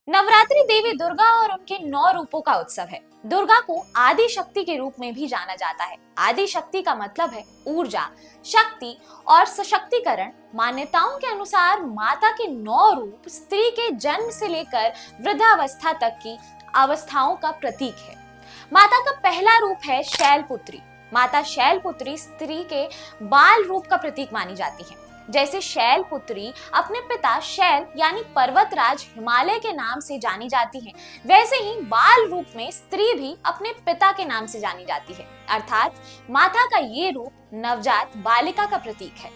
नवरात्रि देवी दुर्गा और उनके 9 रूपों का उत्सव है। दुर्गा को आदि शक्ति के रूप में भी जाना जाता है। आदि शक्ति का मतलब है ऊर्जा, शक्ति और सशक्तिकरण। मान्यताओं के अनुसार माता के 9 रूप स्त्री के जन्म से लेकर वृद्धावस्था तक की अवस्थाओं का प्रतीक है। माता का पहला रूप है शैलपुत्री। माता शैलपुत्री स्त्री के बाल रूप का प्रतीक मानी जाती है। जैसे शैलपुत्री अपने पिता शैल यानी पर्वतराज हिमालय के नाम से जानी जाती है, वैसे ही बाल रूप में स्त्री भी अपने पिता के नाम से जानी जाती है। अर्थात माता का ये रूप नवजात बालिका का प्रतीक है।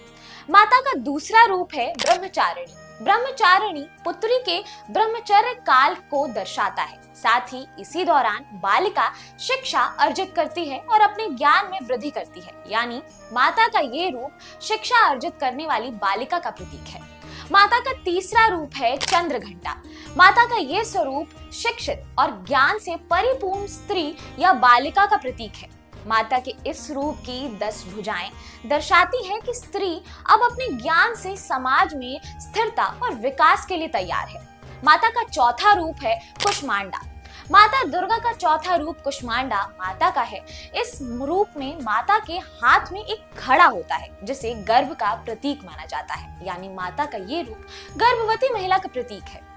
माता का दूसरा रूप है ब्रह्मचारिणी। ब्रह्मचारिणी पुत्री के ब्रह्मचर्य काल को दर्शाता है। साथ ही इसी दौरान बालिका शिक्षा अर्जित करती है और अपने ज्ञान में वृद्धि करती है, यानी माता का ये रूप शिक्षा अर्जित करने वाली बालिका का प्रतीक है। माता का तीसरा रूप है चंद्रघंटा। माता का ये स्वरूप शिक्षित और ज्ञान से परिपूर्ण स्त्री या बालिका का प्रतीक है। माता के इस रूप की 10 भुजाएं दर्शाती है कि स्त्री अब अपने ज्ञान से समाज में स्थिरता और विकास के लिए तैयार है। माता का चौथा रूप है कुष्मांडा। माता दुर्गा का चौथा रूप कुष्मांडा माता का है। इस रूप में माता के हाथ में एक घड़ा होता है, जिसे गर्भ का प्रतीक माना जाता है, यानी माता का ये रूप गर्भवती महिला का प्रतीक है।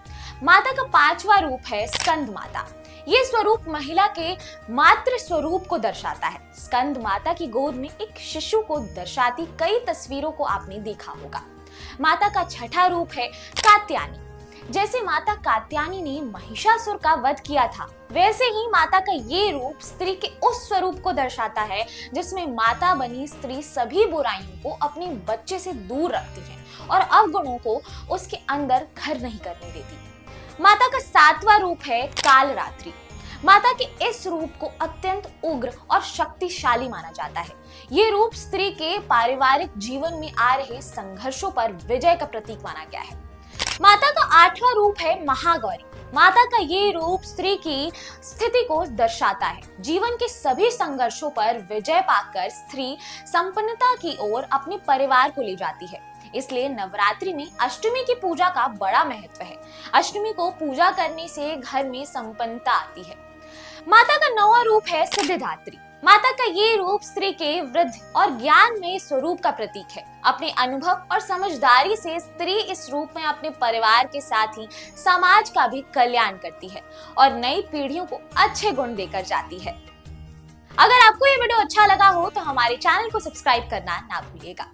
माता का पांचवा रूप है स्कंद माता। ये स्वरूप महिला के मातृ स्वरूप को दर्शाता है। स्कंद माता की गोद में एक शिशु को दर्शाती कई तस्वीरों को आपने देखा होगा। माता का छठा रूप है कात्यायनी। जैसे माता कात्यायनी ने महिषासुर का वध किया था, वैसे ही माता का ये रूप स्त्री के उस स्वरूप को दर्शाता है जिसमें माता बनी स्त्री सभी बुराइयों को अपने बच्चे से दूर रखती है और अवगुणों को उसके अंदर घर नहीं करने देती। माता का सातवां रूप है कालरात्रि। माता के इस रूप को अत्यंत उग्र और शक्तिशाली माना जाता है। ये रूप स्त्री के पारिवारिक जीवन में आ रहे संघर्षों पर विजय का प्रतीक माना गया है। माता का आठवां रूप है महागौरी। माता का ये रूप स्त्री की स्थिति को दर्शाता है। जीवन के सभी संघर्षों पर विजय पाकर स्त्री संपन्नता की ओर अपने परिवार को ले जाती है। इसलिए नवरात्रि में अष्टमी की पूजा का बड़ा महत्व है। अष्टमी को पूजा करने से घर में संपन्नता आती है। माता का 9वां रूप है सिद्धिदात्री। माता का ये रूप स्त्री के वृद्धि और ज्ञान में स्वरूप का प्रतीक है। अपने अनुभव और समझदारी से स्त्री इस रूप में अपने परिवार के साथ ही समाज का भी कल्याण करती है और नई पीढ़ियों को अच्छे गुण देकर जाती है। अगर आपको ये वीडियो अच्छा लगा हो तो हमारे चैनल को सब्सक्राइब करना ना भूलिएगा।